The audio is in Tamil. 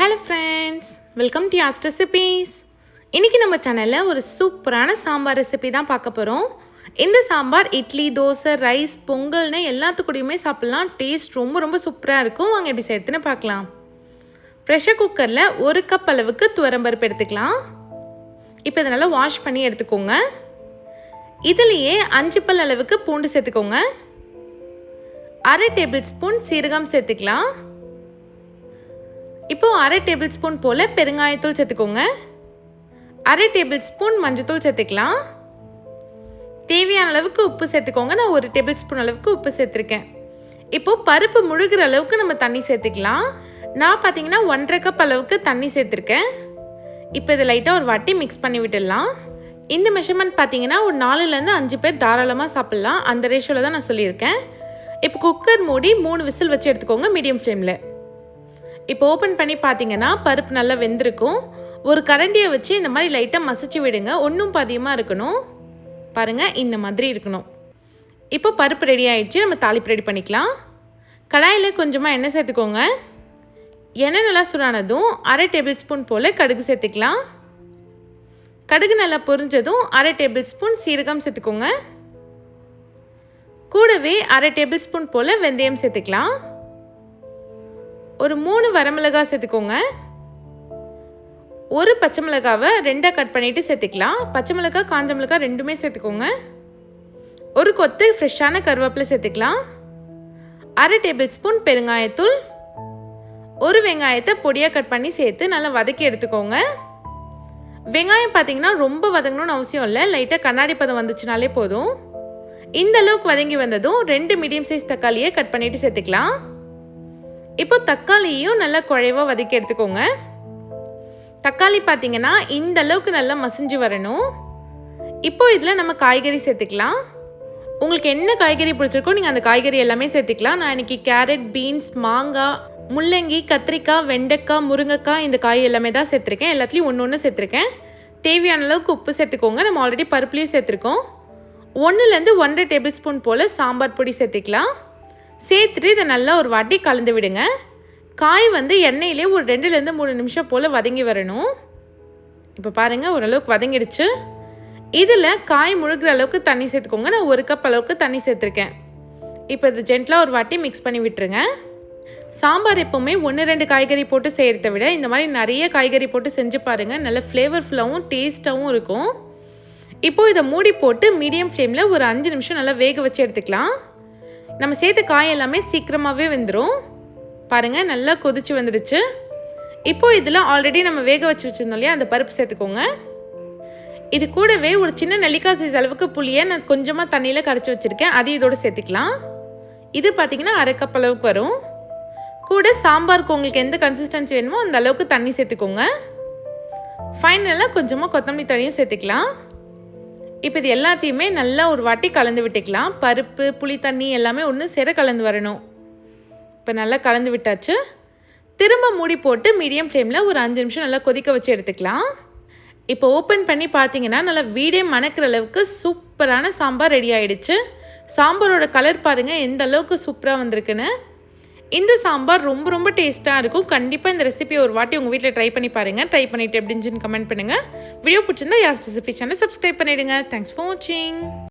Hello friends, welcome to Yas Recipes. இன்னைக்கு நம்ம சேனல்ல ஒரு சூப்பரான சாம்பார் ரெசிபி தான் பார்க்க போறோம். இந்த சாம்பார் இட்லி, தோசை, ரைஸ், பொங்கல்னு எல்லாத்துக்கூடயுமே சாப்பிடலாம். டேஸ்ட் ரொம்ப சூப்பரா இருக்கும். வாங்க எப்படி செய்யறதுன்னு பார்க்கலாம். பிரஷர் குக்கர்ல 1 கப் அளவுக்கு துவரம்பருப்பு எடுத்துக்கலாம். இப்போ இத நல்லா வாஷ் பண்ணி எடுத்துக்கோங்க. இதுலயே 5 பல் அளவுக்கு பூண்டு சேர்த்துக்கோங்க. 1/2 டேபிள் ஸ்பூன் சீரகம் சேர்த்துக்கலாம். இப்போ 1/2 டேபிள் ஸ்பூன் போல பெருங்காயத்தூள் சேர்த்துக்கோங்க. 1/2 டேபிள் ஸ்பூன் மஞ்சள்தூள் சேர்த்துக்கலாம். தேவையான அளவுக்கு உப்பு சேர்த்துக்கோங்க. நான் 1 டேபிள் ஸ்பூன் அளவுக்கு உப்பு சேர்த்துருக்கேன். இப்போ பருப்பு முழுகிற அளவுக்கு நம்ம தண்ணி சேர்த்துக்கலாம். நான் பார்த்தீங்கன்னா 1.5 கப் அளவுக்கு தண்ணி சேர்த்துருக்கேன். இப்போ இதை லைட்டாக ஒரு வாட்டி மிக்ஸ் பண்ணி விட்டுடலாம். இந்த மெஷர்மெண்ட் பார்த்தீங்கன்னா ஒரு 4லேருந்து 5 பேர் தாராளமாக சாப்பிட்லாம். அந்த ரேஷியோவில் தான் நான் சொல்லியிருக்கேன். இப்போ குக்கர் மூடி 3 விசில் வச்சு எடுத்துக்கோங்க மீடியம் ஃப்ளேமில். இப்போ ஓப்பன் பண்ணி பார்த்தீங்கன்னா பருப்பு நல்லா வெந்திருக்கும். ஒரு கரண்டியை வச்சு இந்த மாதிரி லைட்டாக மசிச்சு விடுங்க. ஒன்றும் பாதியமாக இருக்கணும். பாருங்கள், இந்த மாதிரி இருக்கணும். இப்போ பருப்பு ரெடி ஆகிடுச்சு. நம்ம தாளிப்பு ரெடி பண்ணிக்கலாம். கடாயில் கொஞ்சமாக எண்ணெய் சேர்த்துக்கோங்க. எண்ணெய் நல்லா சூடானதும் 1/2 டேபிள் ஸ்பூன் போல் கடுகு சேர்த்துக்கலாம். கடுகு நல்லா பொரிஞ்சதும் 1/2 டேபிள் ஸ்பூன் சீரகம் சேர்த்துக்கோங்க. கூடவே 1/2 டேபிள் ஸ்பூன் போல் வெந்தயம் சேர்த்துக்கலாம். ஒரு 3 வரமிளகாய் சேர்த்துக்கோங்க. ஒரு பச்சை மிளகாவை 2ஆக கட் பண்ணிவிட்டு சேர்த்துக்கலாம். பச்சை மிளகாய், காஞ்ச மிளகாய் ரெண்டுமே சேர்த்துக்கோங்க. ஒரு கொத்து ஃப்ரெஷ்ஷான கருவேப்பிலை சேர்த்துக்கலாம். 1/2 டேபிள் ஸ்பூன் பெருங்காயத்தூள். ஒரு வெங்காயத்தை பொடியாக கட் பண்ணி சேர்த்து நல்லா வதக்கி எடுத்துக்கோங்க. வெங்காயம் பார்த்தீங்கன்னா ரொம்ப வதங்கணும்னு அவசியம் இல்லை. லைட்டாக கண்ணாடி பதம் வந்துச்சுனாலே போதும். இந்த அளவுக்கு வதங்கி வந்ததும் 2 மீடியம் சைஸ் தக்காளியை கட் பண்ணிவிட்டு சேர்த்துக்கலாம். இப்போ தக்காளியையும் நல்லா குழைவாக வதக்கி எடுத்துக்கோங்க. தக்காளி பார்த்தீங்கன்னா இந்த அளவுக்கு நல்லா மசிஞ்சு வரணும். இப்போ இதில் நம்ம காய்கறி சேர்த்துக்கலாம். உங்களுக்கு என்ன காய்கறி பிடிச்சிருக்கோ நீங்கள் அந்த காய்கறி எல்லாமே சேர்த்துக்கலாம். நான் இன்றைக்கி கேரட், பீன்ஸ், மாங்காய், முள்ளங்கி, கத்திரிக்காய், வெண்டைக்காய், முருங்கைக்காய் இந்த காய் எல்லாமே தான் சேர்த்துருக்கேன். எல்லாத்துலேயும் ஒன்று சேர்த்துருக்கேன். தேவையான அளவுக்கு உப்பு சேர்த்துக்கோங்க. நம்ம ஆல்ரெடி பருப்புலேயும் சேர்த்துருக்கோம். 1லேருந்து 1.5 டேபிள் ஸ்பூன் போல் சாம்பார் பொடி சேர்த்துக்கலாம். சேர்த்துட்டு இதை நல்லா ஒரு வாட்டி கலந்து விடுங்க. காய் எண்ணெயிலே ஒரு 2லேருந்து 3 நிமிஷம் போல் வதங்கி வரணும். இப்போ பாருங்கள், ஓரளவுக்கு வதங்கிடுச்சு. இதில் காய் முழுகிற அளவுக்கு தண்ணி சேர்த்துக்கோங்க. நான் 1 கப் அளவுக்கு தண்ணி சேர்த்துருக்கேன். இப்போ இது ஜென்டலாக ஒரு வாட்டி மிக்ஸ் பண்ணி விட்டுருங்க. சாம்பார் எப்போவுமே 1-2 காய்கறி போட்டு செய்கிறத விட இந்த மாதிரி நிறைய காய்கறி போட்டு செஞ்சு பாருங்கள். நல்ல ஃப்ளேவர்ஃபுல்லாகவும் டேஸ்ட்டாகவும் இருக்கும். இப்போது இதை மூடி போட்டு மீடியம் ஃப்ளேமில் ஒரு 5 நிமிஷம் நல்லா வேக வச்சு எடுத்துக்கலாம். நம்ம சேர்த்த காய் எல்லாமே சீக்கிரமாகவே வெந்துடும். பாருங்கள், நல்லா கொதிச்சு வந்துடுச்சு. இப்போது இதில் ஆல்ரெடி நம்ம வேக வச்சு வச்சுருந்தோம் இல்லையா, அந்த பருப்பு சேர்த்துக்கோங்க. இது கூடவே ஒரு சின்ன நெல்லிக்காய் சைஸ் அளவுக்கு புளியை நான் கொஞ்சமாக தண்ணியில் கரைச்சி வச்சுருக்கேன். அது இதோடு சேர்த்துக்கலாம். இது பார்த்திங்கன்னா 1/2 கப் அளவுக்கு வரும். கூட சாம்பாருக்கு உங்களுக்கு எந்த கன்சிஸ்டன்சி வேணுமோ அந்த அளவுக்கு தண்ணி சேர்த்துக்கோங்க. ஃபைனலாக கொஞ்சமாக கொத்தமல்லி தழையும் சேர்த்துக்கலாம். இப்போ இது எல்லாத்தையுமே நல்லா ஒரு வாட்டி கலந்து விட்டுக்கலாம். பருப்பு, புளி தண்ணி எல்லாமே ஒன்று சேர கலந்து வரணும். இப்போ நல்லா கலந்து விட்டாச்சு. திரும்ப மூடி போட்டு மீடியம் ஃப்ளேமில் ஒரு 5 நிமிஷம் நல்லா கொதிக்க வச்சு எடுத்துக்கலாம். இப்போ ஓப்பன் பண்ணி பார்த்தீங்கன்னா நல்லா வீடே மணக்கிற அளவுக்கு சூப்பரான சாம்பார் ரெடி ஆகிடுச்சு. சாம்பாரோட கலர் பாருங்கள் எந்த அளவுக்கு சூப்பராக வந்திருக்குன்னு. இந்த சாம்பார் ரொம்ப டேஸ்ட்டாக இருக்கும். கண்டிப்பாக இந்த ரெசிபியை ஒரு வாட்டி உங்கள் வீட்டில் ட்ரை பண்ணி பாருங்கள். ட்ரை பண்ணிவிட்டு எப்படின்னு கமெண்ட் பண்ணுங்கள். வீடியோ பிடிச்சிருந்தா யாஸ் ரெசிபி சேனல் சப்ஸ்கிரைப் பண்ணிவிடுங்க. தேங்க்ஸ் ஃபார் வாட்சிங்.